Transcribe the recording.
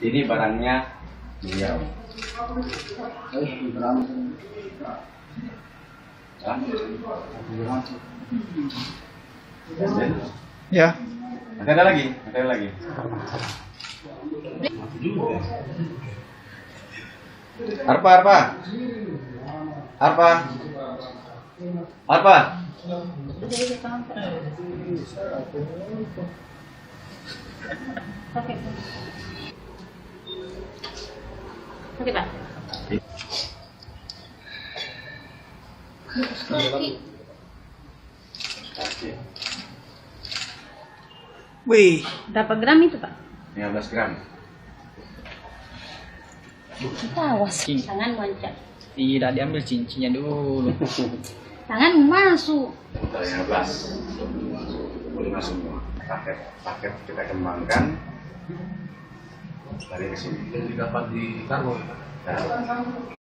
Ini barangnya beliau. Ya. Masih ada lagi, masih ada lagi. Arpa, Arpa. Arpa. Arpa. Oke. Oke, Pak. Wih, Berapa gram itu, Pak? 15 gram. Awas, tangan loncat. tidak diambil cincinnya dulu. Tangan masuk. 15. Boleh masuk semua. Paket kita kembangkan dari ke sini. Jadi dapat di kargo. Nah,